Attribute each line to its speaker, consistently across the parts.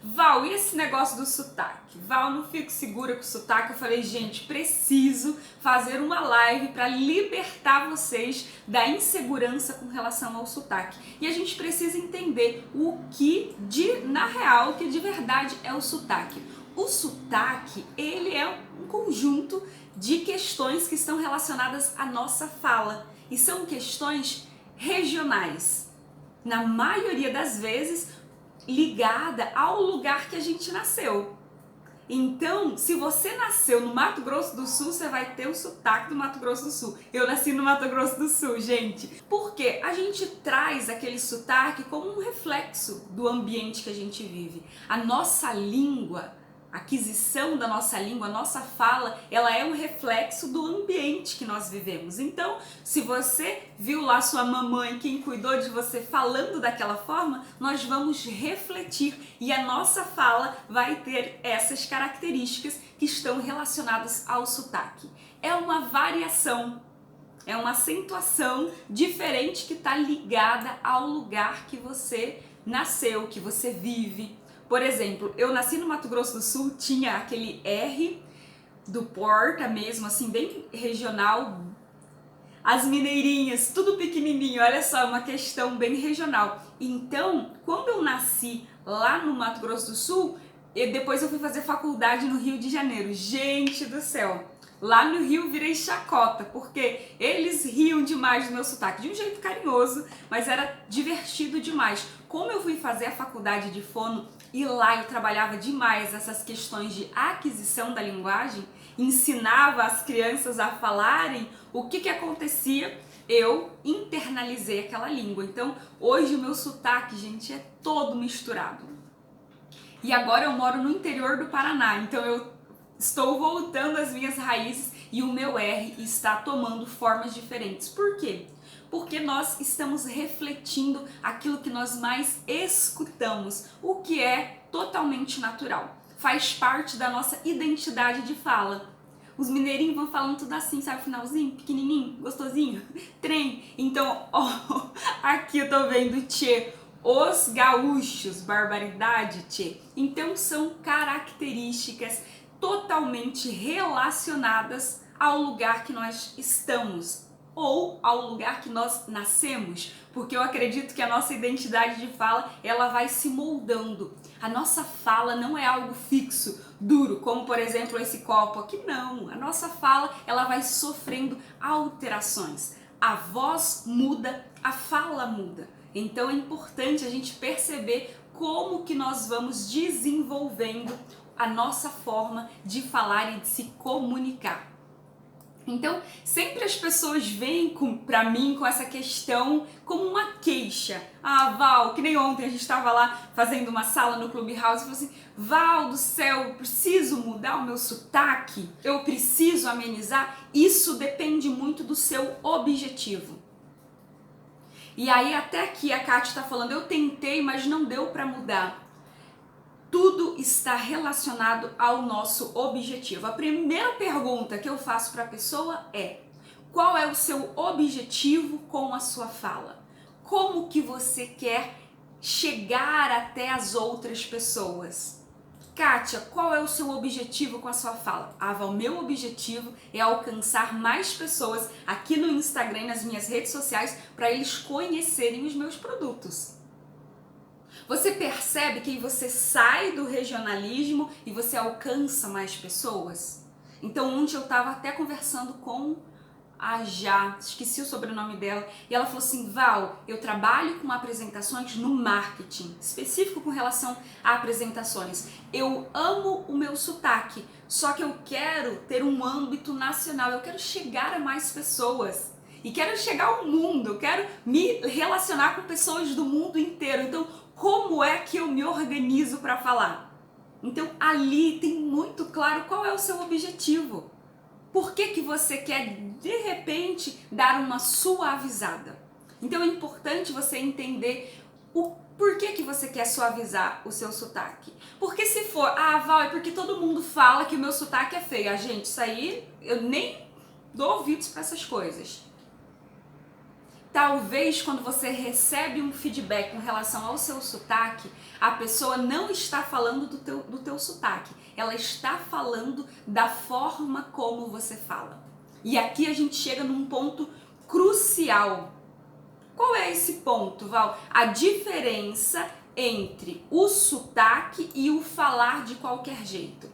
Speaker 1: Val, e esse negócio do sotaque? Val, não fico segura com o sotaque. Eu falei, gente, preciso fazer uma live para libertar vocês da insegurança com relação ao sotaque. E a gente precisa entender o que na real, o que de verdade é o sotaque. O sotaque, ele é um conjunto de questões que estão relacionadas à nossa fala e são questões regionais. Na maioria das vezes, ligada ao lugar que a gente nasceu. Então, se você nasceu no Mato Grosso do Sul, você vai ter o sotaque do Mato Grosso do Sul. Eu nasci no Mato Grosso do Sul, gente. Porque a gente traz aquele sotaque como um reflexo do ambiente que a gente vive. A nossa língua, a aquisição da nossa língua, a nossa fala, ela é um reflexo do ambiente que nós vivemos. Então, se você viu lá sua mamãe, quem cuidou de você falando daquela forma, nós vamos refletir e a nossa fala vai ter essas características que estão relacionadas ao sotaque. É uma variação, é uma acentuação diferente que está ligada ao lugar que você nasceu, que você vive. Por exemplo, eu nasci no Mato Grosso do Sul, tinha aquele R do Porta mesmo, assim, bem regional. As mineirinhas, tudo pequenininho, olha só, uma questão bem regional. Então, quando eu nasci lá no Mato Grosso do Sul, depois eu fui fazer faculdade no Rio de Janeiro. Gente do céu! Lá no Rio virei chacota, porque eles riam demais do meu sotaque, de um jeito carinhoso, mas era divertido demais. Como eu fui fazer a faculdade de fono e lá eu trabalhava demais essas questões de aquisição da linguagem, ensinava as crianças a falarem, o que acontecia? Eu internalizei aquela língua. Então, hoje o meu sotaque, gente, é todo misturado. E agora eu moro no interior do Paraná, então eu estou voltando às minhas raízes e o meu R está tomando formas diferentes. Por quê? Porque nós estamos refletindo aquilo que nós mais escutamos, o que é totalmente natural. Faz parte da nossa identidade de fala. Os mineirinhos vão falando tudo assim, sabe? Finalzinho, pequenininho, gostosinho, trem. Então, ó, aqui eu tô vendo tchê. Os gaúchos, barbaridade, tchê. Então são características totalmente relacionadas ao lugar que nós estamos ou ao lugar que nós nascemos, porque eu acredito que a nossa identidade de fala, ela vai se moldando. A nossa fala não é algo fixo, duro, como por exemplo esse copo aqui, não. A nossa fala, ela vai sofrendo alterações. A voz muda, a fala muda. Então é importante a gente perceber como que nós vamos desenvolvendo a nossa forma de falar e de se comunicar. Então, sempre as pessoas vêm pra mim com essa questão como uma queixa. Ah, Val, que nem ontem a gente estava lá fazendo uma sala no Clubhouse e falou assim, Val do céu, eu preciso mudar o meu sotaque? Eu preciso amenizar? Isso depende muito do seu objetivo. E aí até aqui a Kátia está falando, eu tentei, mas não deu para mudar. Tudo está relacionado ao nosso objetivo. A primeira pergunta que eu faço para a pessoa é: qual é o seu objetivo com a sua fala? Como que você quer chegar até as outras pessoas? Kátia, qual é o seu objetivo com a sua fala? Ava, o meu objetivo é alcançar mais pessoas aqui no Instagram, nas minhas redes sociais, para eles conhecerem os meus produtos. Você percebe que você sai do regionalismo e você alcança mais pessoas? Então ontem eu estava até conversando com a Já, esqueci o sobrenome dela, e ela falou assim, Val, eu trabalho com apresentações no marketing, específico com relação a apresentações. Eu amo o meu sotaque, só que eu quero ter um âmbito nacional, eu quero chegar a mais pessoas. E quero chegar ao mundo, eu quero me relacionar com pessoas do mundo inteiro. Então, como é que eu me organizo para falar? Então, ali tem muito claro qual é o seu objetivo. Por que você quer, de repente, dar uma suavizada? Então, é importante você entender o porquê que você quer suavizar o seu sotaque. Porque se for, Val, é porque todo mundo fala que o meu sotaque é feio. Gente, isso aí, eu nem dou ouvidos para essas coisas. Talvez quando você recebe um feedback com relação ao seu sotaque, a pessoa não está falando do teu sotaque, ela está falando da forma como você fala. E aqui a gente chega num ponto crucial. Qual é esse ponto, Val? A diferença entre o sotaque e o falar de qualquer jeito.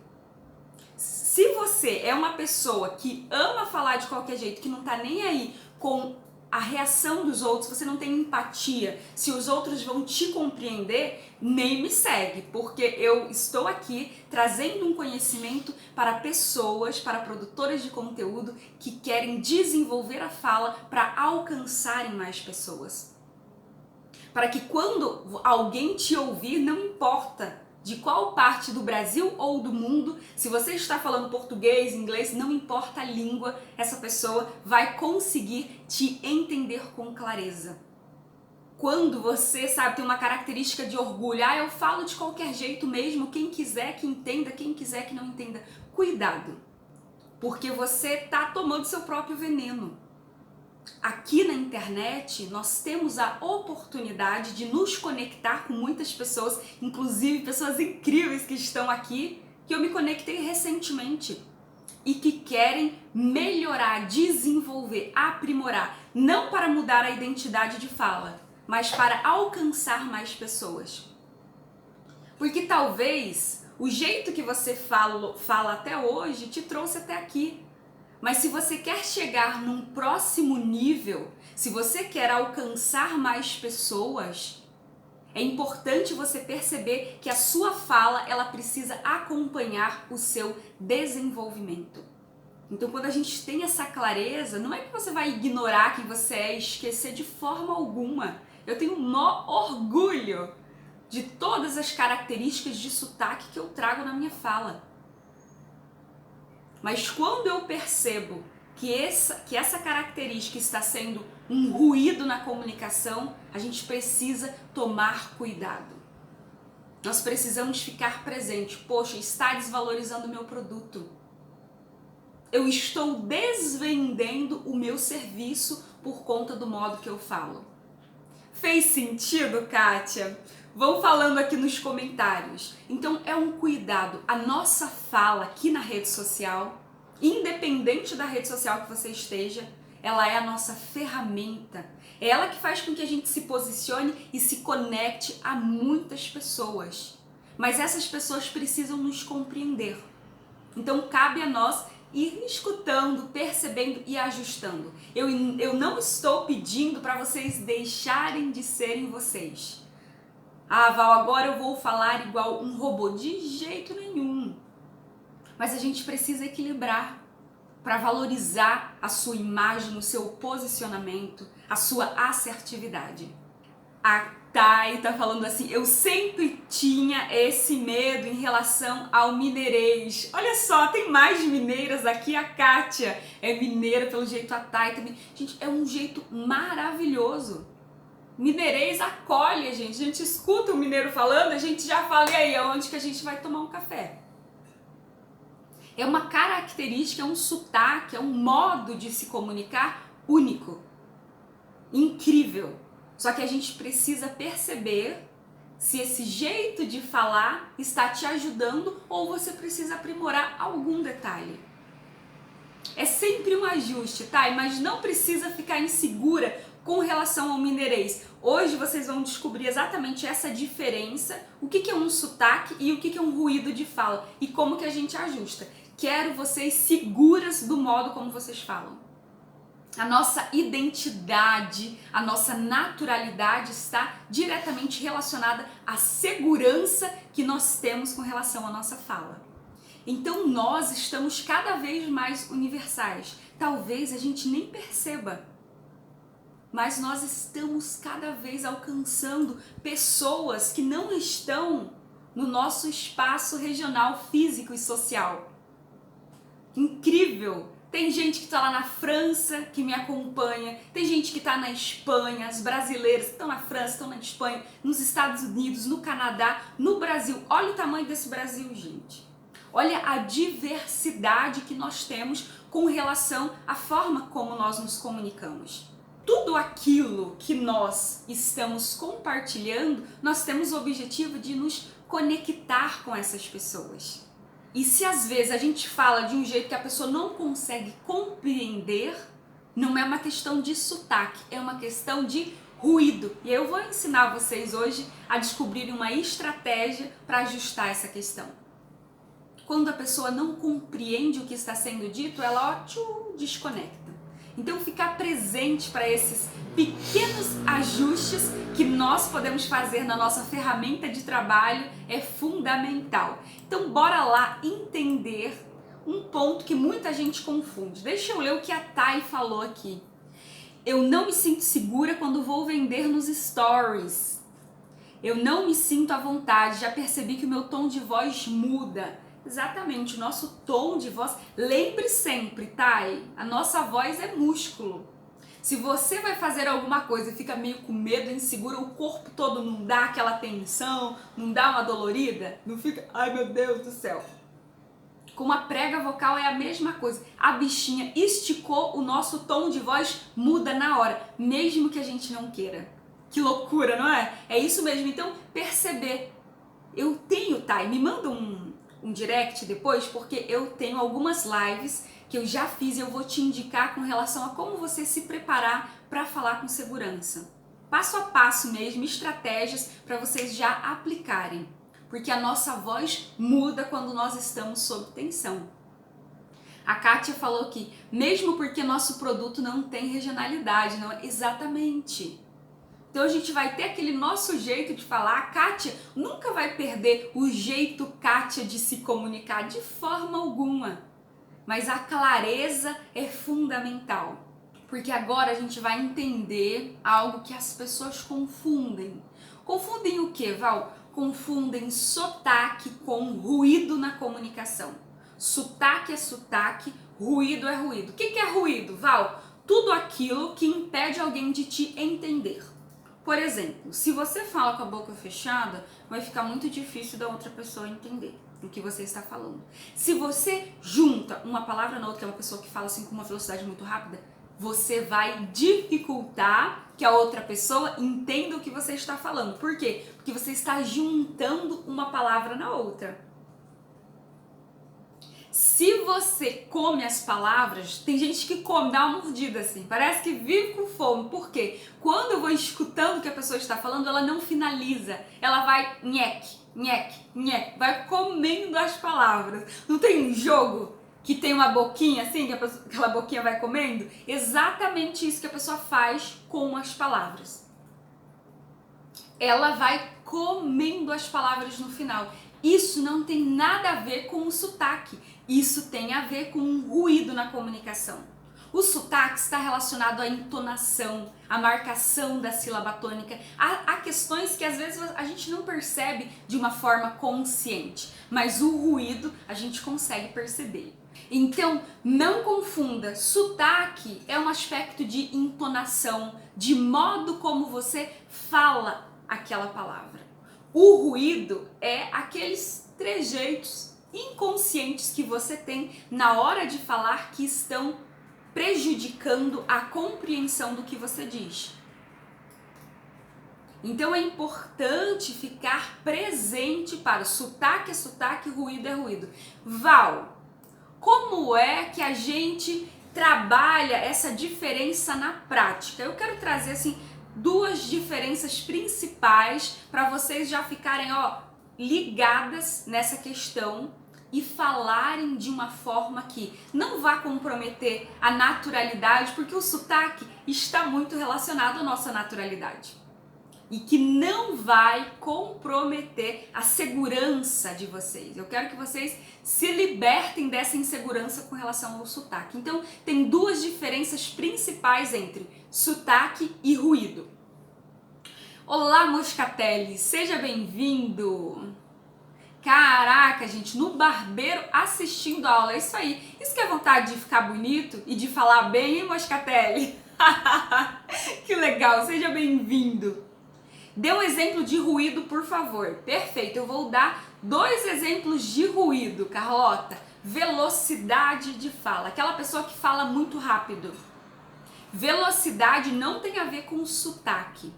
Speaker 1: Se você é uma pessoa que ama falar de qualquer jeito, que não tá nem aí com a reação dos outros, você não tem empatia, se os outros vão te compreender, nem me segue, porque eu estou aqui trazendo um conhecimento para pessoas, para produtoras de conteúdo que querem desenvolver a fala para alcançarem mais pessoas. Para que quando alguém te ouvir, não importa de qual parte do Brasil ou do mundo, se você está falando português, inglês, não importa a língua, essa pessoa vai conseguir te entender com clareza. Quando você, sabe, tem uma característica de orgulho, eu falo de qualquer jeito mesmo, quem quiser que entenda, quem quiser que não entenda, cuidado, porque você está tomando seu próprio veneno. Aqui na internet, nós temos a oportunidade de nos conectar com muitas pessoas, inclusive pessoas incríveis que estão aqui, que eu me conectei recentemente e que querem melhorar, desenvolver, aprimorar, não para mudar a identidade de fala, mas para alcançar mais pessoas. Porque talvez o jeito que você fala até hoje te trouxe até aqui. Mas se você quer chegar num próximo nível, se você quer alcançar mais pessoas, é importante você perceber que a sua fala, ela precisa acompanhar o seu desenvolvimento. Então, quando a gente tem essa clareza, não é que você vai ignorar quem você é e esquecer de forma alguma. Eu tenho o maior orgulho de todas as características de sotaque que eu trago na minha fala. Mas quando eu percebo que essa característica está sendo um ruído na comunicação, a gente precisa tomar cuidado. Nós precisamos ficar presente. Poxa, está desvalorizando o meu produto. Eu estou desvendendo o meu serviço por conta do modo que eu falo. Fez sentido, Kátia? Vão falando aqui nos comentários. Então é um cuidado. A nossa fala aqui na rede social, independente da rede social que você esteja, ela é a nossa ferramenta. É ela que faz com que a gente se posicione e se conecte a muitas pessoas. Mas essas pessoas precisam nos compreender. Então cabe a nós ir escutando, percebendo e ajustando. Eu não estou pedindo para vocês deixarem de serem vocês. Val, agora eu vou falar igual um robô. De jeito nenhum. Mas a gente precisa equilibrar para valorizar a sua imagem, o seu posicionamento, a sua assertividade. A Thay tá falando assim, eu sempre tinha esse medo em relação ao mineirês. Olha só, tem mais mineiras aqui, a Kátia é mineira, pelo jeito a Thay também. Gente, é um jeito maravilhoso. Mineirês acolhe a gente escuta o mineiro falando, a gente já fala, e aí, aonde que a gente vai tomar um café? É uma característica, é um sotaque, é um modo de se comunicar único, incrível. Só que a gente precisa perceber se esse jeito de falar está te ajudando ou você precisa aprimorar algum detalhe. É sempre um ajuste, tá? Mas não precisa ficar insegura com relação ao mineirês. Hoje vocês vão descobrir exatamente essa diferença, o que é um sotaque e o que é um ruído de fala e como que a gente ajusta. Quero vocês seguras do modo como vocês falam. A nossa identidade, a nossa naturalidade está diretamente relacionada à segurança que nós temos com relação à nossa fala. Então nós estamos cada vez mais universais. Talvez a gente nem perceba, mas nós estamos cada vez alcançando pessoas que não estão no nosso espaço regional, físico e social. Incrível! Tem gente que está lá na França que me acompanha, tem gente que está na Espanha, os brasileiros que estão na França, estão na Espanha, nos Estados Unidos, no Canadá, no Brasil. Olha o tamanho desse Brasil, gente. Olha a diversidade que nós temos com relação à forma como nós nos comunicamos. tudo aquilo que nós estamos compartilhando, nós temos o objetivo de nos conectar com essas pessoas. E se às vezes a gente fala de um jeito que a pessoa não consegue compreender, não é uma questão de sotaque, é uma questão de ruído. E eu vou ensinar vocês hoje a descobrirem uma estratégia para ajustar essa questão. Quando a pessoa não compreende o que está sendo dito, ela desconecta. Então ficar presente para esses pequenos ajustes que nós podemos fazer na nossa ferramenta de trabalho é fundamental. Então bora lá entender um ponto que muita gente confunde. Deixa eu ler o que a Thay falou aqui. Eu não me sinto segura quando vou vender nos stories. Eu não me sinto à vontade, já percebi que o meu tom de voz muda. Exatamente, o nosso tom de voz. Lembre sempre, Thay, a nossa voz é músculo. Se você vai fazer alguma coisa e fica meio com medo, insegura, o corpo todo não dá aquela tensão, não dá uma dolorida, não fica, ai meu Deus do céu. Com a prega vocal é a mesma coisa. A bichinha esticou, o nosso tom de voz muda na hora, mesmo que a gente não queira. Que loucura, não é? É isso mesmo. Então, perceber. Eu tenho, Thay, me manda um direct depois, porque eu tenho algumas lives que eu já fiz e eu vou te indicar com relação a como você se preparar para falar com segurança. Passo a passo mesmo, estratégias para vocês já aplicarem. Porque a nossa voz muda quando nós estamos sob tensão. A Kátia falou que, mesmo porque nosso produto não tem regionalidade, não é? Exatamente. Então a gente vai ter aquele nosso jeito de falar. A Kátia nunca vai perder o jeito Kátia de se comunicar de forma alguma. Mas a clareza é fundamental. Porque agora a gente vai entender algo que as pessoas confundem. Confundem o quê, Val? Confundem sotaque com ruído na comunicação. Sotaque é sotaque, ruído é ruído. O que é ruído, Val? Tudo aquilo que impede alguém de te entender. Por exemplo, se você fala com a boca fechada, vai ficar muito difícil da outra pessoa entender o que você está falando. Se você junta uma palavra na outra, que é uma pessoa que fala assim com uma velocidade muito rápida, você vai dificultar que a outra pessoa entenda o que você está falando. Por quê? Porque você está juntando uma palavra na outra. Se você come as palavras, tem gente que come, dá uma mordida assim, parece que vive com fome. Por quê? Quando eu vou escutando o que a pessoa está falando, ela não finaliza. Ela vai nheque, nheque, nheque, vai comendo as palavras. Não tem um jogo que tem uma boquinha assim, que aquela boquinha vai comendo? Exatamente isso que a pessoa faz com as palavras. Ela vai comendo as palavras no final. Isso não tem nada a ver com o sotaque. Isso tem a ver com um ruído na comunicação. O sotaque está relacionado à entonação, à marcação da sílaba tônica. Há questões que às vezes a gente não percebe de uma forma consciente, mas o ruído a gente consegue perceber. Então, não confunda, sotaque é um aspecto de entonação, de modo como você fala aquela palavra. O ruído é aqueles trejeitos inconscientes que você tem na hora de falar que estão prejudicando a compreensão do que você diz. Então é importante ficar presente para o sotaque é sotaque, ruído é ruído. Val, como é que a gente trabalha essa diferença na prática? Eu quero trazer assim duas diferenças principais para vocês já ficarem ligadas nessa questão e falarem de uma forma que não vá comprometer a naturalidade, porque o sotaque está muito relacionado à nossa naturalidade. E que não vai comprometer a segurança de vocês. Eu quero que vocês se libertem dessa insegurança com relação ao sotaque. Então, tem duas diferenças principais entre sotaque e ruído. Olá, Moscatelli, seja bem-vindo! Caraca, gente, no barbeiro assistindo a aula, é isso aí. Isso que é vontade de ficar bonito e de falar bem, hein, Moscatelli? Que legal, seja bem-vindo! Dê um exemplo de ruído, por favor. Perfeito, eu vou dar 2 exemplos de ruído, Carlota. Velocidade de fala, aquela pessoa que fala muito rápido. Velocidade não tem a ver com sotaque.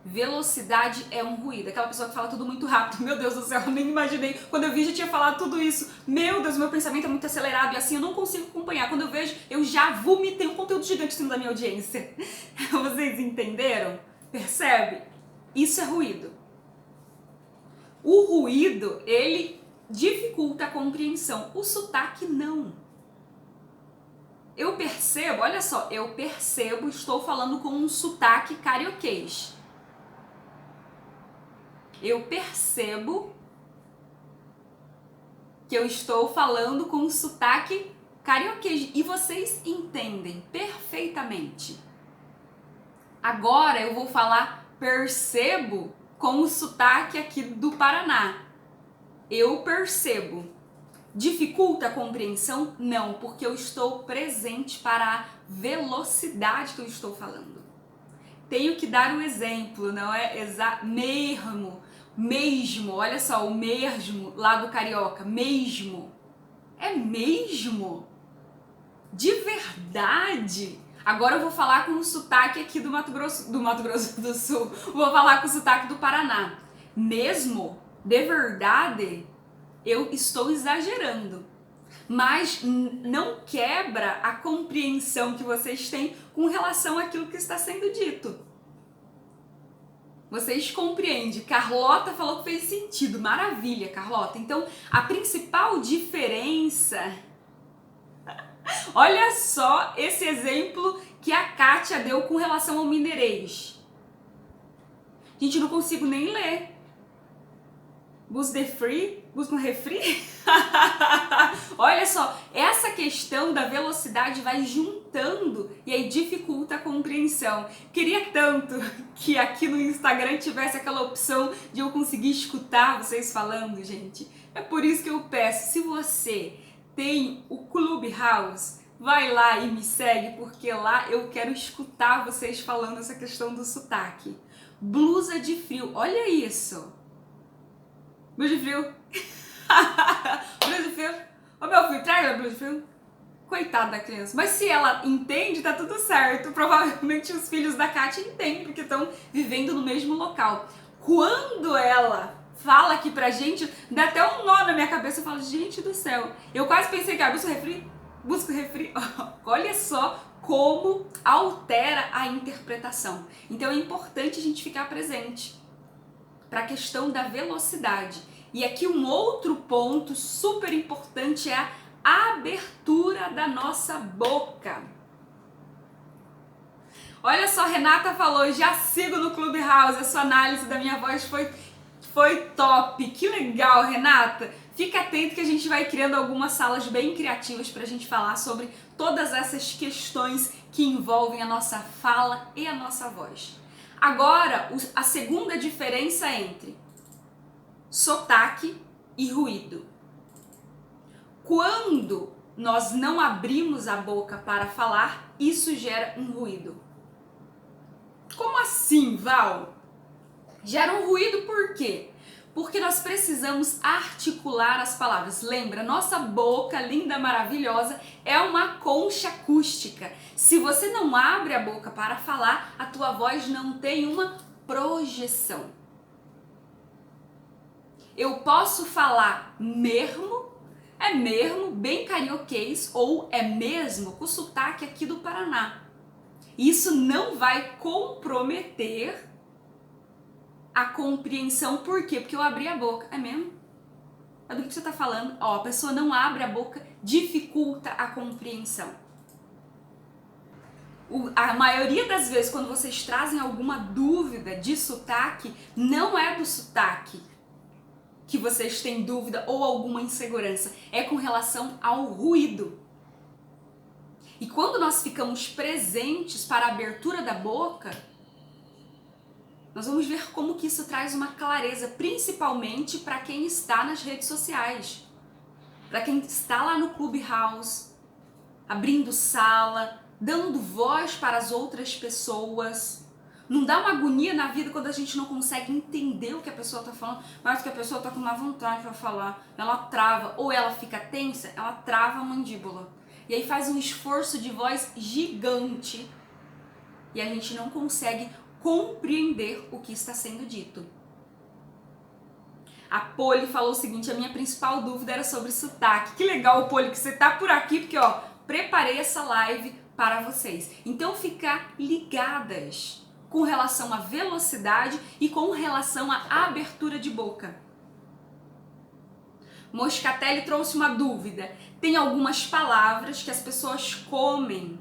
Speaker 1: Velocidade é um ruído. Aquela pessoa que fala tudo muito rápido. Meu Deus do céu, eu nem imaginei. Quando eu vi, já tinha falado tudo isso. Meu Deus, meu pensamento é muito acelerado e assim eu não consigo acompanhar. Quando eu vejo, eu já vomitei um conteúdo gigante em cima da minha audiência. Vocês entenderam? Percebe? Isso é ruído. O ruído, ele dificulta a compreensão. O sotaque, não. Eu percebo, olha só, estou falando com um sotaque carioquês. Eu percebo que eu estou falando com um sotaque carioquês e vocês entendem perfeitamente. Agora eu vou falar percebo com o sotaque aqui do Paraná. Eu percebo. Dificulta a compreensão? Não, porque eu estou presente para a velocidade que eu estou falando. Tenho que dar um exemplo, não é mesmo, olha só, o mesmo lá do carioca, mesmo. É mesmo? De verdade? Agora eu vou falar com o sotaque aqui do Mato Grosso do Sul. Vou falar com o sotaque do Paraná. Mesmo? De verdade? Eu estou exagerando. Mas não quebra a compreensão que vocês têm com relação àquilo que está sendo dito. Vocês compreendem? Carlota falou que fez sentido. Maravilha, Carlota. Então, a principal diferença... Olha só esse exemplo que a Kátia deu com relação ao mineirês. Gente, não consigo nem ler. Busca de free? Busca um refri? Olha só, essa questão da velocidade vai juntando e aí dificulta a compreensão. Queria tanto que aqui no Instagram tivesse aquela opção de eu conseguir escutar vocês falando, gente. É por isso que eu peço, se você tem o Clubhouse, vai lá e me segue, porque lá eu quero escutar vocês falando essa questão do sotaque. Blusa de frio, olha isso. Blusa de frio. Blusa de frio. Ô meu filho, traga a blusa de frio. Coitada da criança. Mas se ela entende, tá tudo certo. Provavelmente os filhos da Kátia entendem, porque estão vivendo no mesmo local. Quando ela fala aqui pra gente, dá até um nó na minha cabeça. Eu falo, gente do céu. Eu quase pensei que busca refri. Busca refri. Olha só como altera a interpretação. Então é importante a gente ficar presente para a questão da velocidade. E aqui um outro ponto super importante é a abertura da nossa boca. Olha só, Renata falou, já sigo no Clubhouse, a sua análise da minha voz foi top. Que legal, Renata. Fica atento que a gente vai criando algumas salas bem criativas para a gente falar sobre todas essas questões que envolvem a nossa fala e a nossa voz. Agora, a segunda diferença entre sotaque e ruído. Quando nós não abrimos a boca para falar, isso gera um ruído. Como assim, Val? Gera um ruído por quê? Porque nós precisamos articular as palavras. Lembra, nossa boca linda, maravilhosa, é uma concha acústica. Se você não abre a boca para falar, a tua voz não tem uma projeção. Eu posso falar mesmo, é mesmo, bem carioquês, ou é mesmo com o sotaque aqui do Paraná. Isso não vai comprometer a compreensão. Por quê? Porque eu abri a boca. É mesmo? É do que você está falando? Ó, a pessoa não abre a boca, dificulta a compreensão. A maioria das vezes, quando vocês trazem alguma dúvida de sotaque, não é do sotaque que vocês têm dúvida ou alguma insegurança, é com relação ao ruído. E quando nós ficamos presentes para a abertura da boca, nós vamos ver como que isso traz uma clareza, principalmente para quem está nas redes sociais, para quem está lá no Clubhouse, abrindo sala, dando voz para as outras pessoas. Não dá uma agonia na vida quando a gente não consegue entender o que a pessoa está falando, mas que a pessoa está com má vontade para falar, ela trava, ou ela fica tensa, ela trava a mandíbula. e aí faz um esforço de voz gigante e a gente não consegue compreender o que está sendo dito. A Poli falou o seguinte: a minha principal dúvida era sobre sotaque. Que legal, Poli, que você tá por aqui, porque ó, preparei essa live para vocês. Então ficar ligadas com relação à velocidade e com relação à abertura de boca. Moscatelli trouxe uma dúvida. Tem algumas palavras que as pessoas comem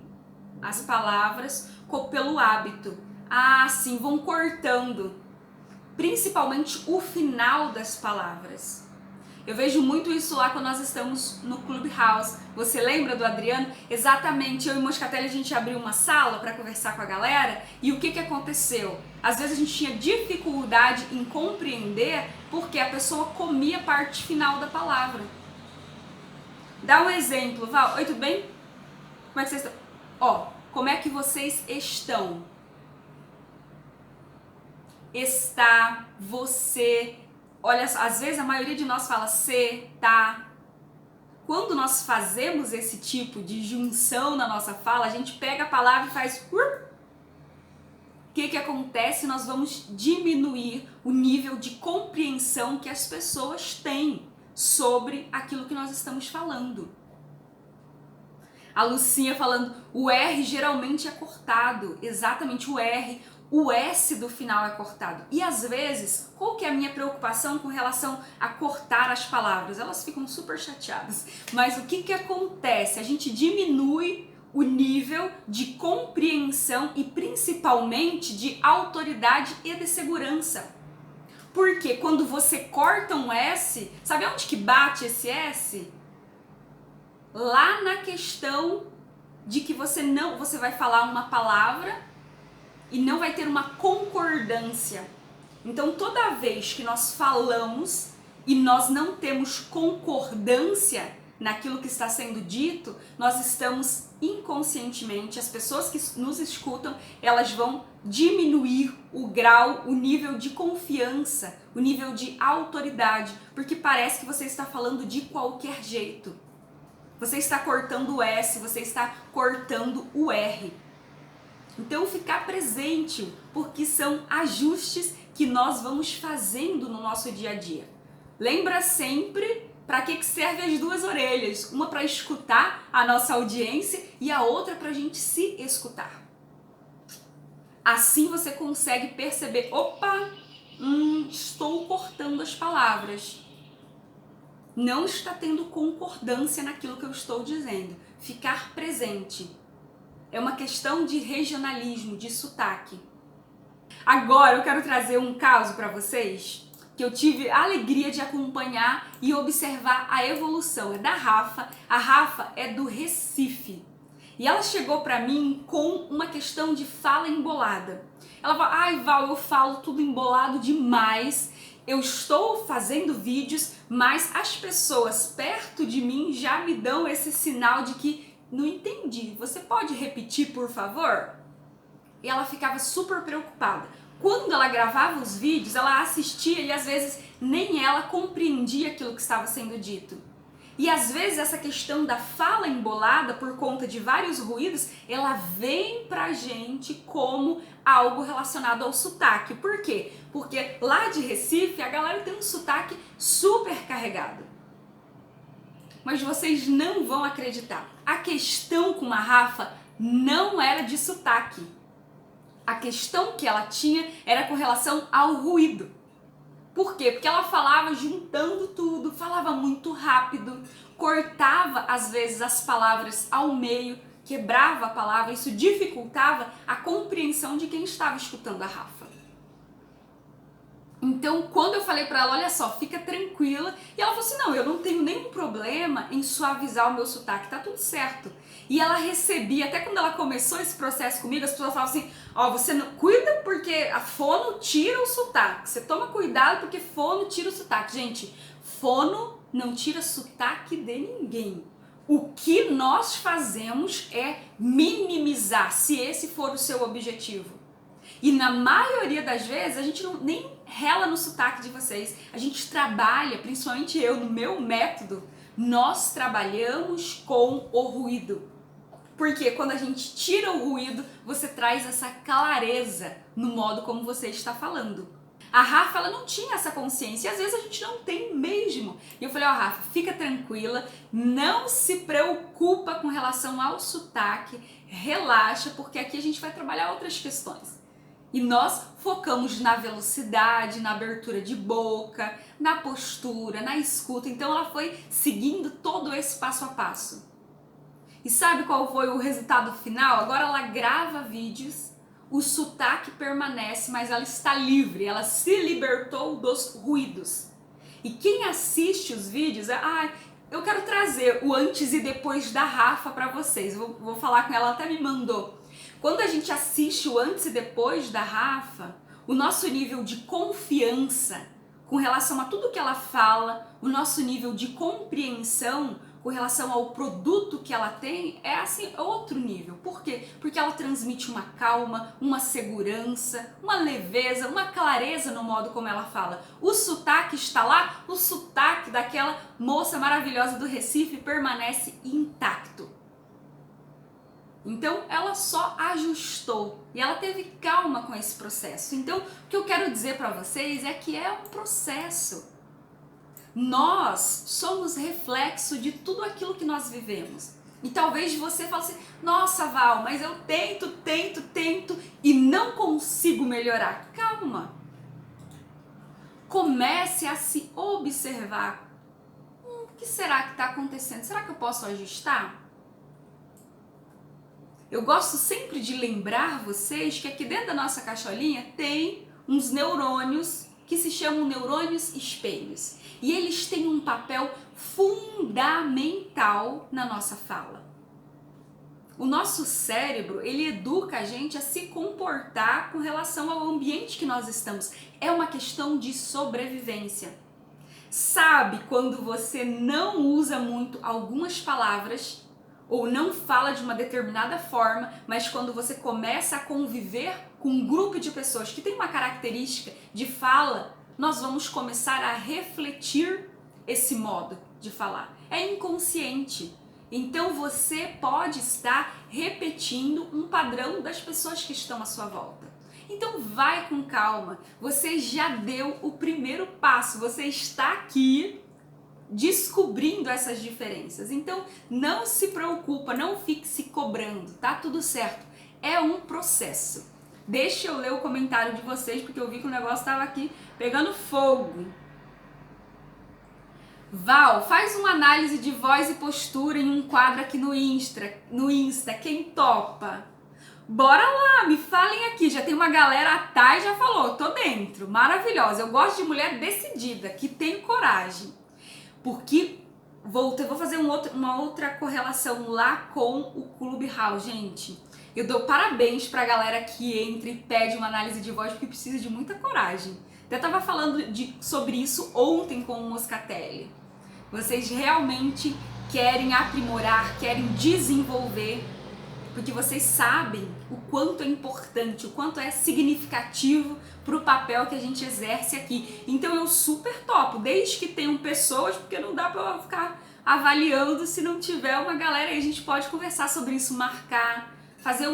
Speaker 1: as palavras pelo hábito. Ah, sim, vão cortando. Principalmente o final das palavras. Eu vejo muito isso lá quando nós estamos no Clubhouse. Você lembra do Adriano? Exatamente, eu e Moscatelli a gente abriu uma sala para conversar com a galera e o que aconteceu? Às vezes a gente tinha dificuldade em compreender porque a pessoa comia a parte final da palavra. Dá um exemplo, Val. Oi, tudo bem? Como é que vocês estão? Ó, como é que vocês estão? Está, você. Olha, às vezes a maioria de nós fala cê, tá. Quando nós fazemos esse tipo de junção na nossa fala, a gente pega a palavra e faz... O que acontece? Nós vamos diminuir o nível de compreensão que as pessoas têm sobre aquilo que nós estamos falando. A Lucinha falando, o R geralmente é cortado. Exatamente, o R... O S do final é cortado. E às vezes, qual que é a minha preocupação com relação a cortar as palavras? Elas ficam super chateadas. Mas o que acontece? A gente diminui o nível de compreensão e principalmente de autoridade e de segurança. Porque quando você corta um S, sabe onde que bate esse S? Lá na questão de que você vai falar uma palavra e não vai ter uma concordância. Então, toda vez que nós falamos e nós não temos concordância naquilo que está sendo dito, nós estamos inconscientemente, as pessoas que nos escutam, elas vão diminuir o grau, o nível de confiança, o nível de autoridade, porque parece que você está falando de qualquer jeito. Você está cortando o S, você está cortando o R. Então ficar presente, porque são ajustes que nós vamos fazendo no nosso dia a dia. Lembra sempre para que serve as duas orelhas, uma para escutar a nossa audiência e a outra para a gente se escutar. Assim você consegue perceber, opa, estou cortando as palavras. Não está tendo concordância naquilo que eu estou dizendo. Ficar presente. É uma questão de regionalismo, de sotaque. Agora eu quero trazer um caso para vocês que eu tive a alegria de acompanhar e observar a evolução. É da Rafa. A Rafa é do Recife. E ela chegou para mim com uma questão de fala embolada. Ela falou, ai Val, eu falo tudo embolado demais. Eu estou fazendo vídeos, mas as pessoas perto de mim já me dão esse sinal de que não entendi. Você pode repetir, por favor? E ela ficava super preocupada. Quando ela gravava os vídeos, ela assistia e às vezes nem ela compreendia aquilo que estava sendo dito. E às vezes essa questão da fala embolada, por conta de vários ruídos, ela vem pra gente como algo relacionado ao sotaque. Por quê? Porque lá de Recife a galera tem um sotaque super carregado. Mas vocês não vão acreditar. A questão com a Rafa não era de sotaque. A questão que ela tinha era com relação ao ruído. Por quê? Porque ela falava juntando tudo, falava muito rápido, cortava às vezes as palavras ao meio, quebrava a palavra, isso dificultava a compreensão de quem estava escutando a Rafa. Então, quando eu falei pra ela, olha só, fica tranquila, e ela falou assim, não, eu não tenho nenhum problema em suavizar o meu sotaque, tá tudo certo. E ela recebia, até quando ela começou esse processo comigo, as pessoas falavam assim, ó, você não cuida porque a fono tira o sotaque, você toma cuidado porque fono tira o sotaque. Gente, fono não tira sotaque de ninguém. O que nós fazemos é minimizar, se esse for o seu objetivo. E na maioria das vezes a gente nem rela no sotaque de vocês. A gente trabalha, principalmente eu, no meu método, nós trabalhamos com o ruído. Porque quando a gente tira o ruído, você traz essa clareza no modo como você está falando. A Rafa, ela não tinha essa consciência, e às vezes a gente não tem mesmo. E eu falei, ó, Rafa, fica tranquila, não se preocupa com relação ao sotaque, relaxa, porque aqui a gente vai trabalhar outras questões. E nós focamos na velocidade, na abertura de boca, na postura, na escuta. Então ela foi seguindo todo esse passo a passo. E sabe qual foi o resultado final? Agora ela grava vídeos, o sotaque permanece, mas ela está livre, ela se libertou dos ruídos. E quem assiste os vídeos, eu quero trazer o antes e depois da Rafa para vocês. Vou falar com ela, ela até me mandou. Quando a gente assiste o antes e depois da Rafa, o nosso nível de confiança com relação a tudo que ela fala, o nosso nível de compreensão com relação ao produto que ela tem é assim, outro nível. Por quê? Porque ela transmite uma calma, uma segurança, uma leveza, uma clareza no modo como ela fala. O sotaque está lá, o sotaque daquela moça maravilhosa do Recife permanece intacto. Então ela só ajustou e ela teve calma com esse processo. Então o que eu quero dizer para vocês é que é um processo. Nós somos reflexo de tudo aquilo que nós vivemos. E talvez você fale assim, nossa Val, mas eu tento e não consigo melhorar. Calma. Comece a se observar. O que será que está acontecendo? Será que eu posso ajustar? Eu gosto sempre de lembrar vocês que aqui dentro da nossa caixolinha tem uns neurônios que se chamam neurônios espelhos. E eles têm um papel fundamental na nossa fala. O nosso cérebro, ele educa a gente a se comportar com relação ao ambiente que nós estamos. É uma questão de sobrevivência. Sabe quando você não usa muito algumas palavras ou não fala de uma determinada forma, mas quando você começa a conviver com um grupo de pessoas que tem uma característica de fala, nós vamos começar a refletir esse modo de falar. É inconsciente. Então você pode estar repetindo um padrão das pessoas que estão à sua volta. Então vai com calma. Você já deu o primeiro passo. Você está aqui descobrindo essas diferenças. Então não se preocupa, não fique se cobrando, tá tudo certo. É um processo. Deixa eu ler o comentário de vocês, porque eu vi que o negócio estava aqui pegando fogo. Val, faz uma análise de voz e postura em um quadro aqui no Insta. Quem topa? Bora lá, me falem aqui. Já tem uma galera, a Thay já falou, tô dentro. Maravilhosa. Eu gosto de mulher decidida, que tem coragem. Porque vou fazer uma outra correlação lá com o Clubhouse, gente. Eu dou parabéns pra galera que entra e pede uma análise de voz, porque precisa de muita coragem. Até tava falando sobre isso ontem com o Moscatelli. Vocês realmente querem aprimorar, querem desenvolver, porque vocês sabem o quanto é importante, o quanto é significativo para o papel que a gente exerce aqui. Então eu super topo, desde que tenham pessoas, porque não dá para eu ficar avaliando se não tiver uma galera aí. A gente pode conversar sobre isso, marcar, fazer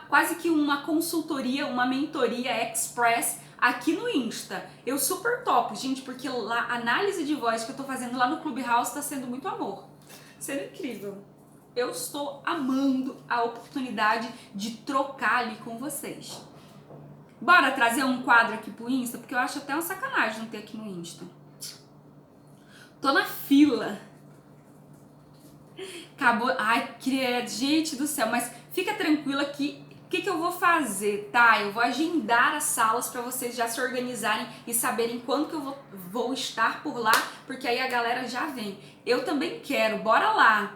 Speaker 1: quase que uma consultoria, uma mentoria express aqui no Insta. Eu super topo, gente, porque lá a análise de voz que eu tô fazendo lá no Clubhouse tá sendo muito amor. Sendo incrível. Eu estou amando a oportunidade de trocar ali com vocês. Bora trazer um quadro aqui pro Insta, porque eu acho até uma sacanagem não ter aqui no Insta. Tô na fila. Acabou. Ai, gente do céu, mas fica tranquila que o que eu vou fazer, tá? Eu vou agendar as salas para vocês já se organizarem e saberem quando que eu vou estar por lá, porque aí a galera já vem. Eu também quero, bora lá.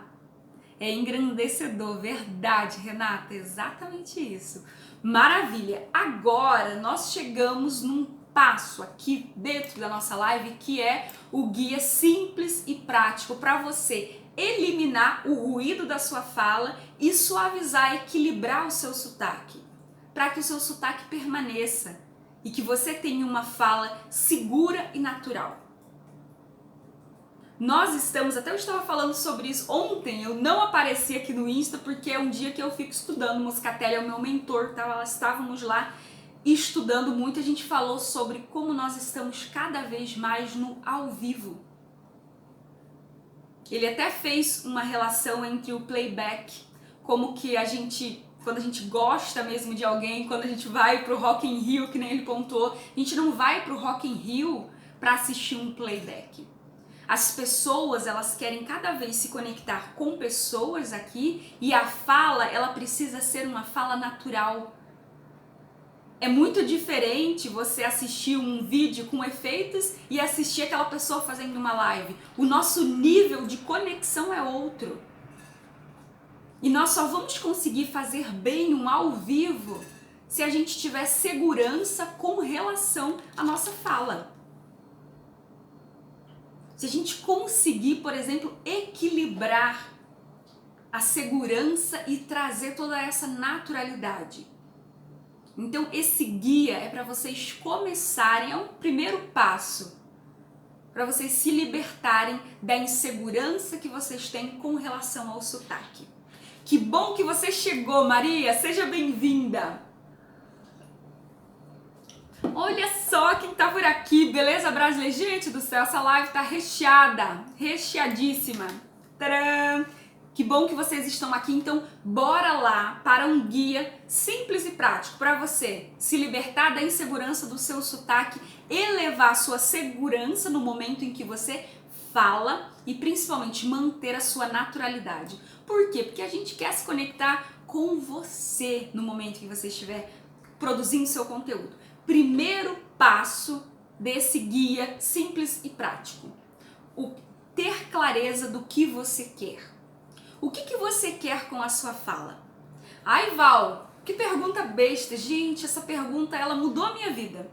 Speaker 1: É engrandecedor, verdade, Renata, exatamente isso. Maravilha, agora nós chegamos num passo aqui dentro da nossa live que é o guia simples e prático para você eliminar o ruído da sua fala e suavizar, equilibrar o seu sotaque, para que o seu sotaque permaneça. e que você tenha uma fala segura e natural. Nós estamos, até eu estava falando sobre isso ontem, eu não apareci aqui no Insta porque é um dia que eu fico estudando, Moscatelli é o meu mentor, tá? Estávamos lá estudando muito, a gente falou sobre como nós estamos cada vez mais no ao vivo. Ele até fez uma relação entre o playback, como que a gente, quando a gente gosta mesmo de alguém, quando a gente vai pro Rock in Rio, que nem ele pontuou, a gente não vai pro Rock in Rio para assistir um playback. As pessoas, elas querem cada vez se conectar com pessoas aqui e a fala, ela precisa ser uma fala natural. É muito diferente você assistir um vídeo com efeitos e assistir aquela pessoa fazendo uma live. O nosso nível de conexão é outro. E nós só vamos conseguir fazer bem um ao vivo se a gente tiver segurança com relação à nossa fala. Se a gente conseguir, por exemplo, equilibrar a segurança e trazer toda essa naturalidade. Então esse guia é para vocês começarem, é um primeiro passo, para vocês se libertarem da insegurança que vocês têm com relação ao sotaque. Que bom que você chegou, Maria, seja bem-vinda! Olha só quem tá por aqui, beleza brasileira? Gente do céu, essa live tá recheada, recheadíssima. Tcharam! Que bom que vocês estão aqui, então bora lá para um guia simples e prático para você se libertar da insegurança do seu sotaque, elevar a sua segurança no momento em que você fala e principalmente manter a sua naturalidade. Por quê? Porque a gente quer se conectar com você no momento que você estiver produzindo seu conteúdo. Primeiro passo desse guia simples e prático: o ter clareza do que você quer. O que você quer com a sua fala? Ai, Val, que pergunta besta. Gente, essa pergunta, ela mudou a minha vida.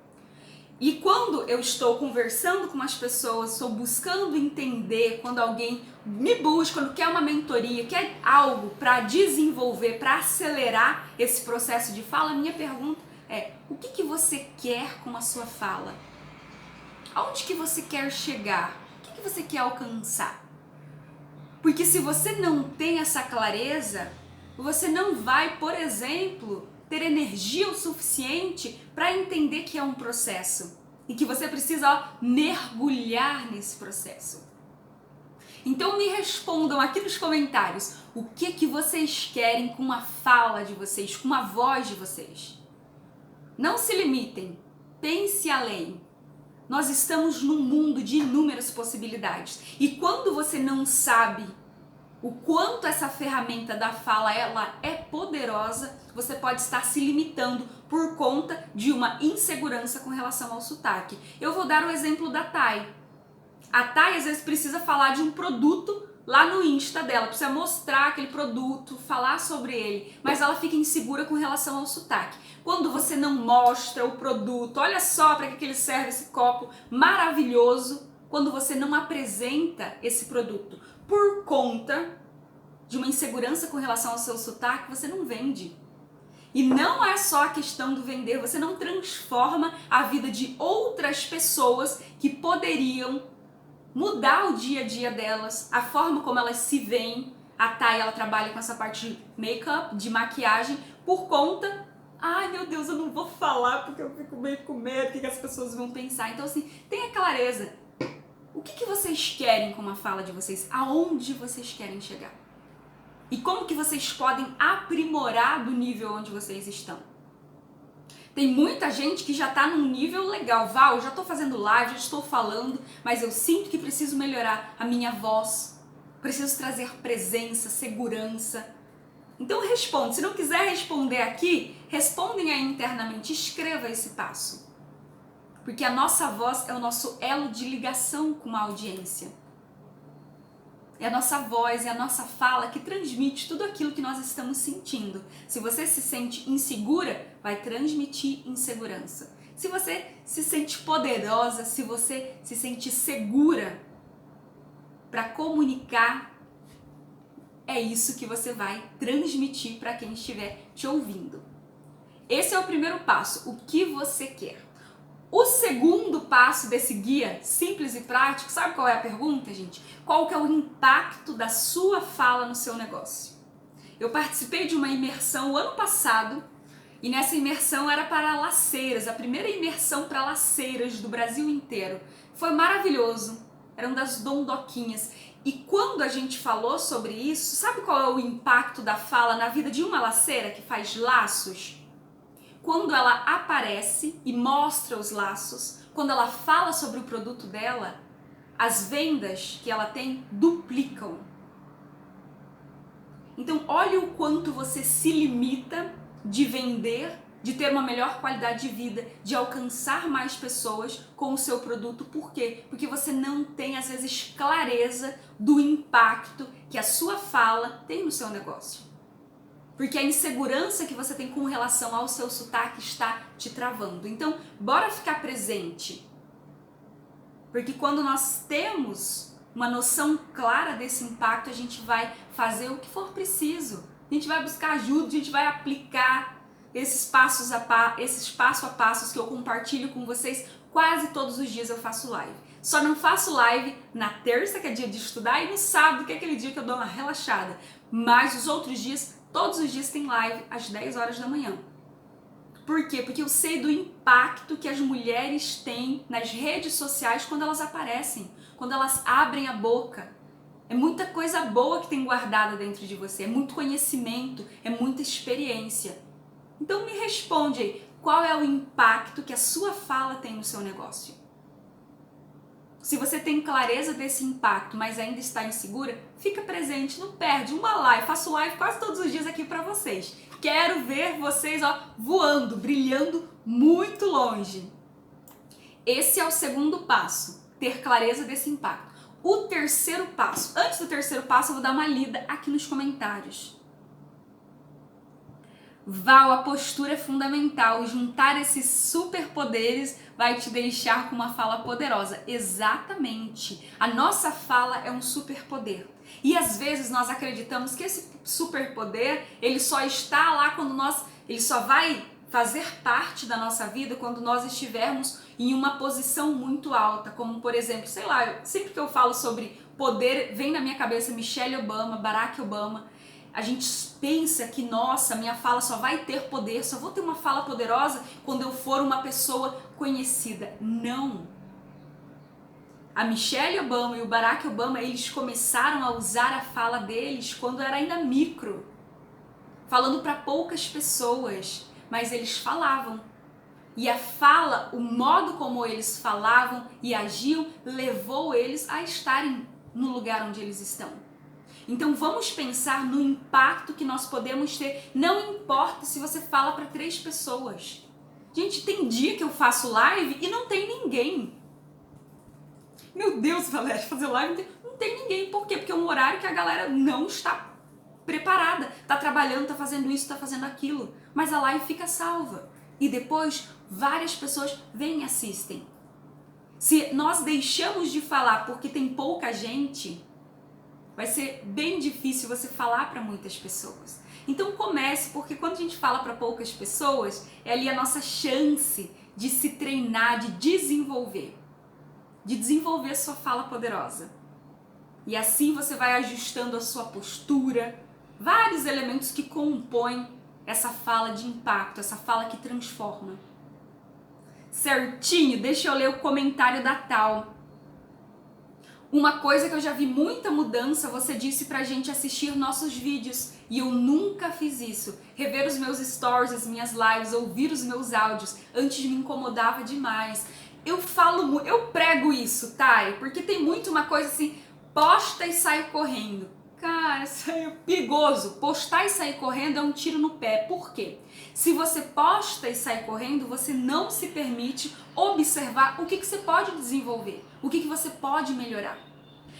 Speaker 1: E quando eu estou conversando com as pessoas, estou buscando entender, quando alguém me busca, quando quer uma mentoria, quer algo para desenvolver, para acelerar esse processo de fala, a minha pergunta é: o que você quer com a sua fala? Aonde que você quer chegar? O que você quer alcançar? Porque se você não tem essa clareza, você não vai, por exemplo, ter energia o suficiente para entender que é um processo e que você precisa mergulhar nesse processo. Então me respondam aqui nos comentários o que vocês querem com a fala de vocês, com a voz de vocês. Não se limitem, pense além. Nós estamos num mundo de inúmeras possibilidades. E quando você não sabe o quanto essa ferramenta da fala ela é poderosa, você pode estar se limitando por conta de uma insegurança com relação ao sotaque. Eu vou dar o exemplo da Thay. A Thay às vezes precisa falar de um produto lá no Insta dela, precisa mostrar aquele produto, falar sobre ele, mas ela fica insegura com relação ao sotaque. Quando você não mostra o produto, olha só para que ele serve esse copo maravilhoso, quando você não apresenta esse produto por conta de uma insegurança com relação ao seu sotaque, você não vende. E não é só a questão do vender, você não transforma a vida de outras pessoas que poderiam mudar o dia a dia delas, a forma como elas se veem. A Thay, ela trabalha com essa parte de make-up, de maquiagem, por conta... Ai, meu Deus, eu não vou falar porque eu fico meio com medo, o que as pessoas vão pensar. Então, assim, tenha clareza. O que vocês querem com a fala de vocês? Aonde vocês querem chegar? E como que vocês podem aprimorar do nível onde vocês estão? Tem muita gente que já está num nível legal. Val, já estou fazendo live, já estou falando, mas eu sinto que preciso melhorar a minha voz. Preciso trazer presença, segurança. Então responde. Se não quiser responder aqui, respondem aí internamente. Escreva esse passo. Porque a nossa voz é o nosso elo de ligação com a audiência. É a nossa voz, é a nossa fala que transmite tudo aquilo que nós estamos sentindo. Se você se sente insegura, vai transmitir insegurança. Se você se sente poderosa, se você se sente segura para comunicar, é isso que você vai transmitir para quem estiver te ouvindo. Esse é o primeiro passo, o que você quer. O segundo passo desse guia simples e prático, sabe qual é a pergunta, gente? Qual que é o impacto da sua fala no seu negócio? Eu participei de uma imersão o ano passado e nessa imersão era para laceiras, a primeira imersão para laceiras do Brasil inteiro. Foi maravilhoso, eram das dondoquinhas. E quando a gente falou sobre isso, sabe qual é o impacto da fala na vida de uma laceira que faz laços? Quando ela aparece e mostra os laços, quando ela fala sobre o produto dela, as vendas que ela tem duplicam. Então, olha o quanto você se limita de vender, de ter uma melhor qualidade de vida, de alcançar mais pessoas com o seu produto. Por quê? Porque você não tem, às vezes, clareza do impacto que a sua fala tem no seu negócio. Porque a insegurança que você tem com relação ao seu sotaque está te travando. Então, bora ficar presente. Porque quando nós temos uma noção clara desse impacto, a gente vai fazer o que for preciso. A gente vai buscar ajuda, a gente vai aplicar esses passo a passos que eu compartilho com vocês. Quase todos os dias eu faço live. Só não faço live na terça, que é dia de estudar, e no sábado, que é aquele dia que eu dou uma relaxada. Mas os outros dias, todos os dias tem live às 10 horas da manhã. Por quê? Porque eu sei do impacto que as mulheres têm nas redes sociais quando elas aparecem, quando elas abrem a boca. É muita coisa boa que tem guardada dentro de você, é muito conhecimento, é muita experiência. Então me responde aí, qual é o impacto que a sua fala tem no seu negócio? Se você tem clareza desse impacto, mas ainda está insegura, fica presente, não perde uma live. Faço live quase todos os dias aqui para vocês. Quero ver vocês voando, brilhando muito longe. Esse é o segundo passo, ter clareza desse impacto. O terceiro passo, antes do terceiro passo, eu vou dar uma lida aqui nos comentários. Val, a postura é fundamental. Juntar esses superpoderes vai te deixar com uma fala poderosa. Exatamente. A nossa fala é um superpoder. E às vezes nós acreditamos que esse superpoder, ele só está lá ele só vai fazer parte da nossa vida quando nós estivermos em uma posição muito alta, como por exemplo, sei lá, sempre que eu falo sobre poder, vem na minha cabeça Michelle Obama, Barack Obama. A gente pensa que, nossa, minha fala só vai ter poder, só vou ter uma fala poderosa quando eu for uma pessoa conhecida. Não. A Michelle Obama e o Barack Obama, eles começaram a usar a fala deles quando era ainda micro, falando para poucas pessoas, mas eles falavam. E a fala, o modo como eles falavam e agiam, levou eles a estarem no lugar onde eles estão. Então vamos pensar no impacto que nós podemos ter. Não importa se você fala para 3 pessoas. Gente, tem dia que eu faço live e não tem ninguém. Meu Deus, Valéria, fazer live não tem ninguém. Por quê? Porque é um horário que a galera não está preparada. Está trabalhando, está fazendo isso, está fazendo aquilo. Mas a live fica salva. E depois várias pessoas vêm e assistem. Se nós deixamos de falar porque tem pouca gente, vai ser bem difícil você falar para muitas pessoas. Então comece, porque quando a gente fala para poucas pessoas, é ali a nossa chance de se treinar, de desenvolver sua fala poderosa. E assim você vai ajustando a sua postura, vários elementos que compõem essa fala de impacto, essa fala que transforma. Certinho, deixa eu ler o comentário da Tal. Uma coisa que eu já vi muita mudança, você disse pra gente assistir nossos vídeos e eu nunca fiz isso. Rever os meus stories, as minhas lives, ouvir os meus áudios, antes me incomodava demais. Eu prego isso, Thay, porque tem muito uma coisa assim, posta e sai correndo. Cara, isso aí é perigoso. Postar e sair correndo é um tiro no pé. Por quê? Se você posta e sai correndo, você não se permite observar o que você pode desenvolver, o que você pode melhorar.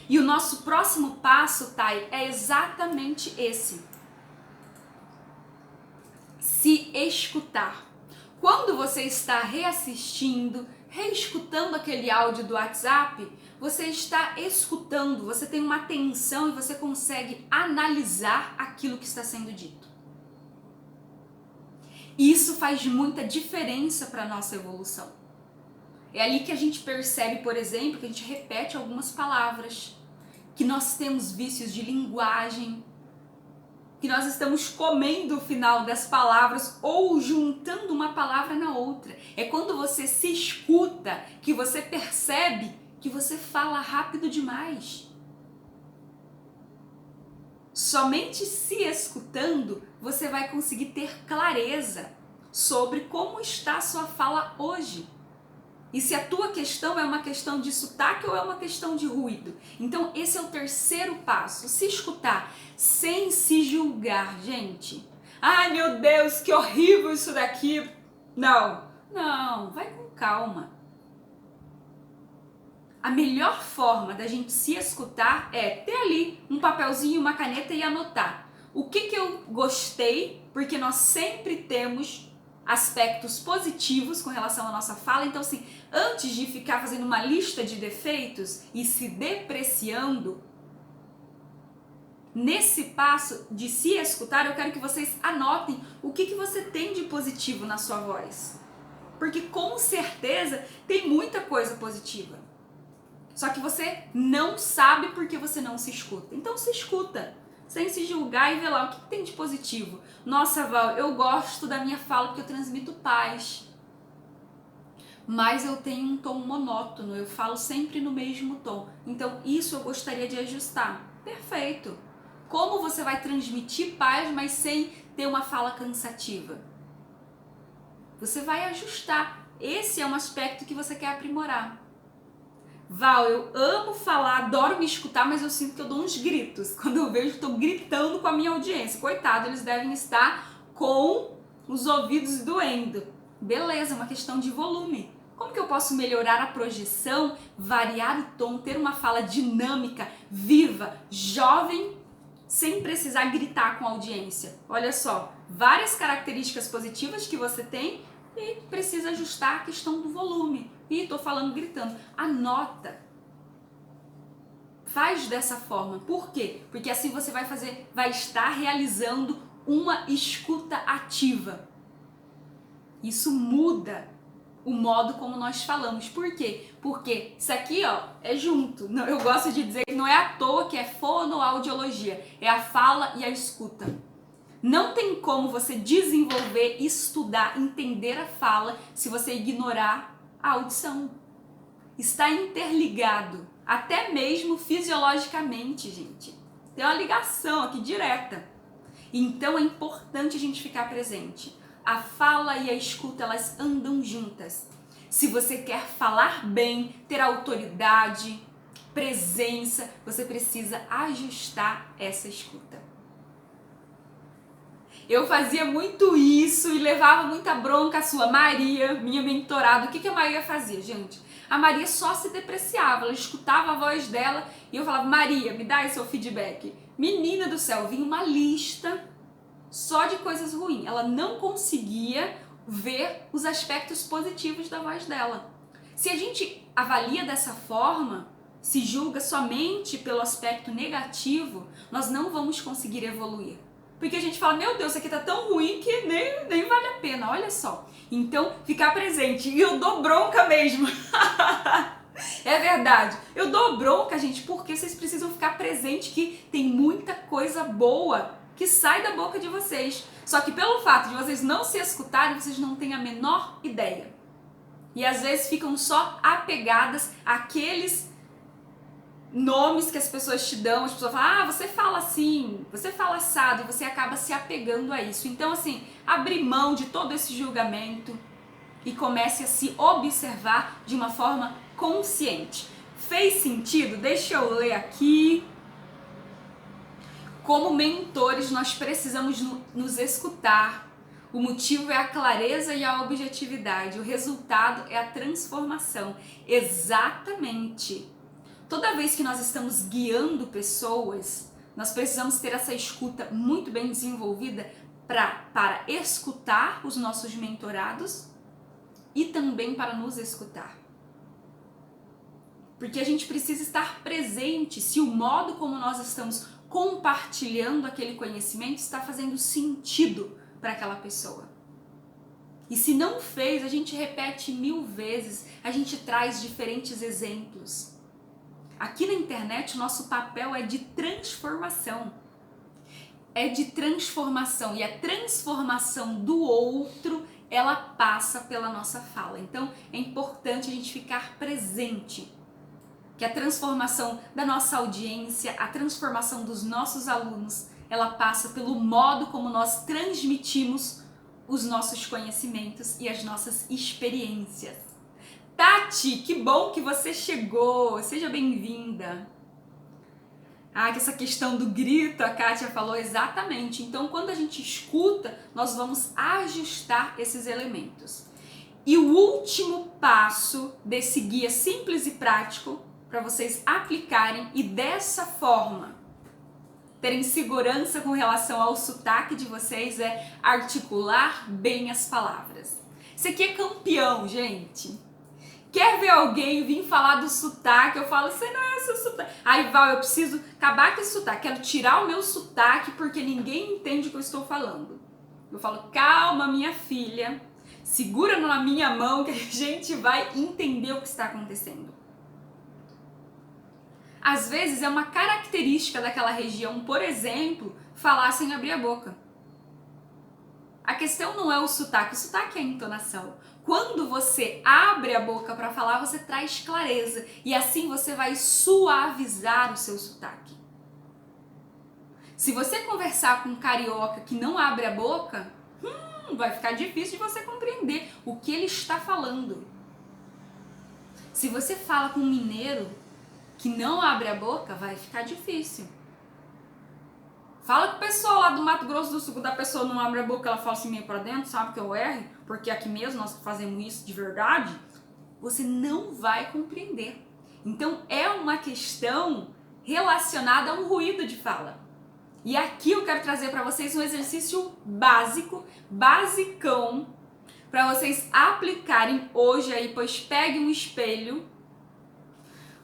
Speaker 1: E o nosso próximo passo, Thay, é exatamente esse. Se escutar. Quando você está reassistindo, reescutando aquele áudio do WhatsApp, você está escutando, você tem uma atenção e você consegue analisar aquilo que está sendo dito. Isso faz muita diferença para a nossa evolução. É ali que a gente percebe, por exemplo, que a gente repete algumas palavras, que nós temos vícios de linguagem, que nós estamos comendo o final das palavras ou juntando uma palavra na outra. É quando você se escuta que você percebe que você fala rápido demais. Somente se escutando você vai conseguir ter clareza sobre como está a sua fala hoje. E se a tua questão é uma questão de sotaque ou é uma questão de ruído. Então esse é o terceiro passo, se escutar sem se julgar, gente. Ai meu Deus, que horrível isso daqui. Não, vai com calma. A melhor forma da gente se escutar é ter ali um papelzinho, uma caneta e anotar. O que eu gostei, porque nós sempre temos aspectos positivos com relação à nossa fala. Então assim, antes de ficar fazendo uma lista de defeitos e se depreciando, nesse passo de se escutar, eu quero que vocês anotem o que você tem de positivo na sua voz. Porque com certeza tem muita coisa positiva. Só que você não sabe porque você não se escuta. Então se escuta, sem se julgar e ver lá o que tem de positivo. Nossa, Val, eu gosto da minha fala porque eu transmito paz. Mas eu tenho um tom monótono, eu falo sempre no mesmo tom. Então isso eu gostaria de ajustar. Perfeito. Como você vai transmitir paz, mas sem ter uma fala cansativa? Você vai ajustar. Esse é um aspecto que você quer aprimorar. Val, eu amo falar, adoro me escutar, mas eu sinto que eu dou uns gritos. Quando eu vejo, estou gritando com a minha audiência. Coitado, eles devem estar com os ouvidos doendo. Beleza, é uma questão de volume. Como que eu posso melhorar a projeção, variar o tom, ter uma fala dinâmica, viva, jovem, sem precisar gritar com a audiência? Olha só, várias características positivas que você tem e precisa ajustar a questão do volume. E tô falando gritando. Anota. Faz dessa forma. Por quê? Porque assim você vai estar realizando uma escuta ativa. Isso muda o modo como nós falamos. Por quê? Porque isso aqui, ó, é junto. Eu gosto de dizer que não é à toa que é fonoaudiologia. É a fala e a escuta. Não tem como você desenvolver, estudar, entender a fala se você ignorar a audição. Está interligado, até mesmo fisiologicamente, gente. Tem uma ligação aqui direta. Então é importante a gente ficar presente. A fala e a escuta, elas andam juntas. Se você quer falar bem, ter autoridade, presença, você precisa ajustar essa escuta. Eu fazia muito isso e levava muita bronca a sua Maria, minha mentorada. O que a Maria fazia, gente? A Maria só se depreciava, ela escutava a voz dela e eu falava, Maria, me dá aí seu feedback. Menina do céu, vinha uma lista só de coisas ruins. Ela não conseguia ver os aspectos positivos da voz dela. Se a gente avalia dessa forma, se julga somente pelo aspecto negativo, nós não vamos conseguir evoluir. Porque a gente fala, meu Deus, isso aqui tá tão ruim que nem vale a pena, olha só. Então, ficar presente. E eu dou bronca mesmo. É verdade. Eu dou bronca, gente, porque vocês precisam ficar presente que tem muita coisa boa que sai da boca de vocês. Só que pelo fato de vocês não se escutarem, vocês não têm a menor ideia. E às vezes ficam só apegadas àqueles nomes que as pessoas te dão, as pessoas falam, você fala assim, você fala assado, e você acaba se apegando a isso. Então assim, abre mão de todo esse julgamento e comece a se observar de uma forma consciente. Fez sentido? Deixa eu ler aqui. Como mentores, nós precisamos nos escutar. O motivo é a clareza e a objetividade. O resultado é a transformação. Exatamente. Toda vez que nós estamos guiando pessoas, nós precisamos ter essa escuta muito bem desenvolvida para escutar os nossos mentorados e também para nos escutar. Porque a gente precisa estar presente se o modo como nós estamos compartilhando aquele conhecimento está fazendo sentido para aquela pessoa. E se não fez, a gente repete 1000 vezes, a gente traz diferentes exemplos. Aqui na internet, o nosso papel é de transformação. É de transformação. E a transformação do outro, ela passa pela nossa fala. Então, é importante a gente ficar presente. Que a transformação da nossa audiência, a transformação dos nossos alunos, ela passa pelo modo como nós transmitimos os nossos conhecimentos e as nossas experiências. Tati, que bom que você chegou, seja bem-vinda. Que essa questão do grito, a Kátia falou exatamente. Então, quando a gente escuta, nós vamos ajustar esses elementos. E o último passo desse guia simples e prático, para vocês aplicarem e dessa forma terem segurança com relação ao sotaque de vocês, é articular bem as palavras. Isso aqui é campeão, gente. Quer ver alguém vir falar do sotaque? Eu falo, você não é seu sotaque. Aí, Val, eu preciso acabar com esse sotaque. Quero tirar o meu sotaque porque ninguém entende o que eu estou falando. Eu falo, calma, minha filha. Segura na minha mão que a gente vai entender o que está acontecendo. Às vezes é uma característica daquela região, por exemplo, falar sem abrir a boca. A questão não é o sotaque é a entonação. Quando você abre a boca para falar, você traz clareza e assim você vai suavizar o seu sotaque. Se você conversar com um carioca que não abre a boca, vai ficar difícil de você compreender o que ele está falando. Se você fala com um mineiro que não abre a boca, vai ficar difícil. Fala com o pessoal lá do Mato Grosso do Sul, quando a pessoa não abre a boca, ela fala assim meio pra dentro, sabe que é o R, porque aqui mesmo nós fazemos isso de verdade, você não vai compreender. Então é uma questão relacionada a um ruído de fala. E aqui eu quero trazer para vocês um exercício básico, basicão, para vocês aplicarem hoje aí, pois pegue um espelho.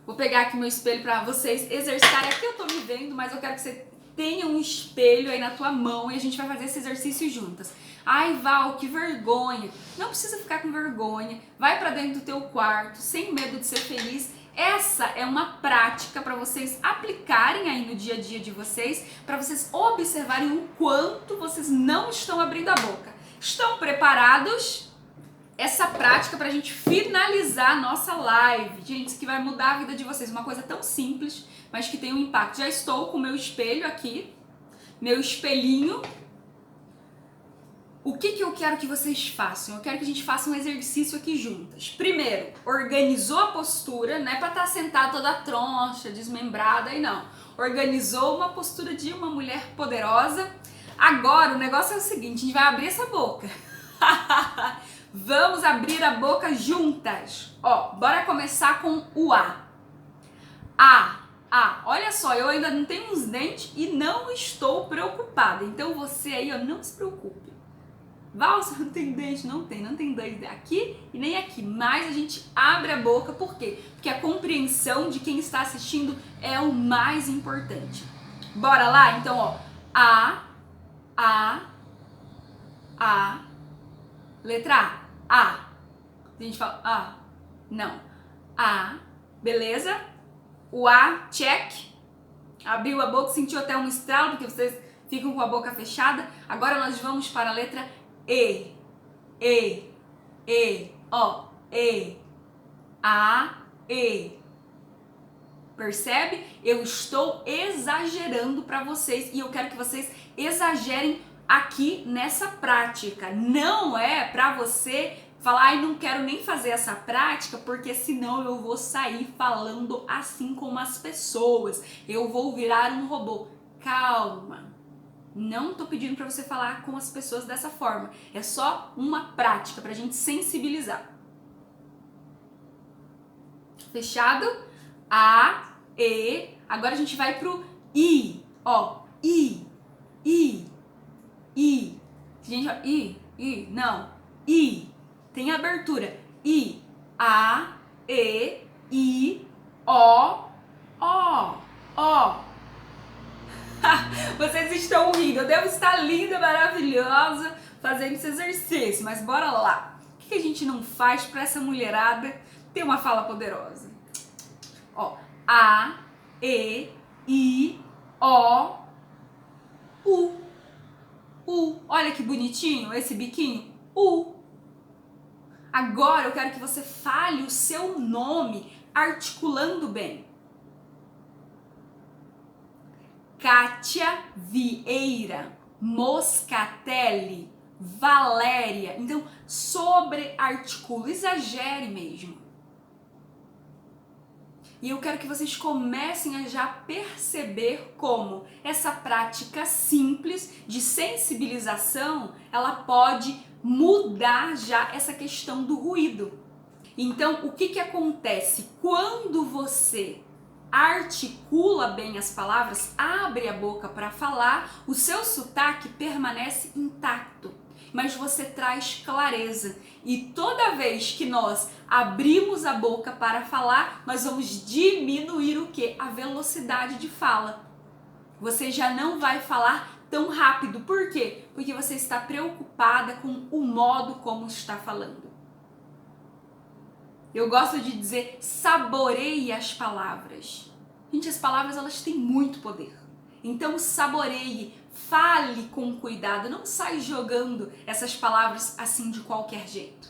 Speaker 1: Vou pegar aqui meu espelho para vocês exercitarem. Aqui eu tô me vendo, mas eu quero que você tenha um espelho aí na tua mão e a gente vai fazer esse exercício juntas. Ai, Val, que vergonha. Não precisa ficar com vergonha. Vai para dentro do teu quarto, sem medo de ser feliz. Essa é uma prática para vocês aplicarem aí no dia a dia de vocês, para vocês observarem o quanto vocês não estão abrindo a boca. Estão preparados? Essa prática para a gente finalizar a nossa live. Gente, isso que vai mudar a vida de vocês. Uma coisa tão simples, mas que tem um impacto. Já estou com o meu espelho aqui, meu espelhinho. O que eu quero que vocês façam? Eu quero que a gente faça um exercício aqui juntas. Primeiro, organizou a postura, não é para estar sentada toda troncha, desmembrada, aí não. Organizou uma postura de uma mulher poderosa. Agora, o negócio é o seguinte, a gente vai abrir essa boca. Vamos abrir a boca juntas. Ó, bora começar com o A. A. Olha só, eu ainda não tenho uns dentes e não estou preocupada. Então você aí, ó, não se preocupe. Val, você não tem dente? Não tem dente aqui e nem aqui. Mas a gente abre a boca, por quê? Porque a compreensão de quem está assistindo é o mais importante. Bora lá? Então, ó. A. Letra A. A gente fala A. Não. A. Beleza? O A, check. Abriu a boca, sentiu até um estralo, porque vocês ficam com a boca fechada. Agora nós vamos para a letra E. Ó. E. A. E. Percebe? Eu estou exagerando para vocês e eu quero que vocês exagerem aqui nessa prática. Não é para você falar, ai, não quero nem fazer essa prática, porque senão eu vou sair falando assim como as pessoas. Eu vou virar um robô. Calma. Não tô pedindo para você falar com as pessoas dessa forma. É só uma prática pra gente sensibilizar. Fechado? A, E. Agora a gente vai pro I. Ó, I. Gente, ó, I, não. I. Tem abertura. I, A, E, I, O. Vocês estão rindo. Eu devo estar linda, maravilhosa, fazendo esse exercício, mas bora lá. O que a gente não faz para essa mulherada ter uma fala poderosa? Ó, A, E, I, O, U. U. Olha que bonitinho esse biquinho. U. Agora eu quero que você fale o seu nome articulando bem. Kátia Vieira Moscatelli Valéria. Então, sobrearticula, exagere mesmo. E eu quero que vocês comecem a já perceber como essa prática simples de sensibilização, ela pode mudar já essa questão do ruído. Então, o que acontece? Quando você articula bem as palavras, abre a boca para falar, o seu sotaque permanece intacto, mas você traz clareza. E toda vez que nós abrimos a boca para falar, nós vamos diminuir o quê? A velocidade de fala. Você já não vai falar tão rápido. Por quê? Porque você está preocupada com o modo como está falando. Eu gosto de dizer, saboreie as palavras. Gente, as palavras elas têm muito poder. Então saboreie, fale com cuidado, não sai jogando essas palavras assim de qualquer jeito.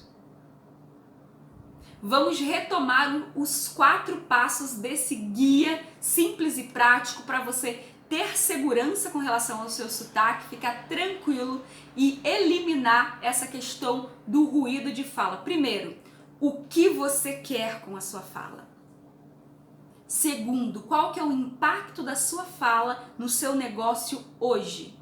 Speaker 1: Vamos retomar os 4 passos desse guia simples e prático para você ter segurança com relação ao seu sotaque, ficar tranquilo e eliminar essa questão do ruído de fala. Primeiro, o que você quer com a sua fala? Segundo, qual que é o impacto da sua fala no seu negócio hoje?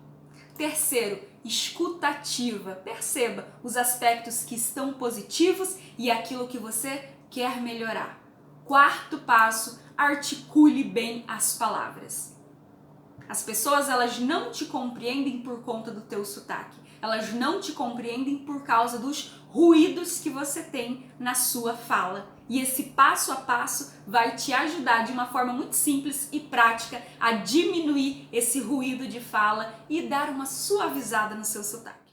Speaker 1: Terceiro, escutativa. Perceba os aspectos que estão positivos e aquilo que você quer melhorar. Quarto passo, articule bem as palavras. As pessoas elas não te compreendem por conta do teu sotaque. Elas não te compreendem por causa dos ruídos que você tem na sua fala. E esse passo a passo vai te ajudar de uma forma muito simples e prática a diminuir esse ruído de fala e dar uma suavizada no seu sotaque.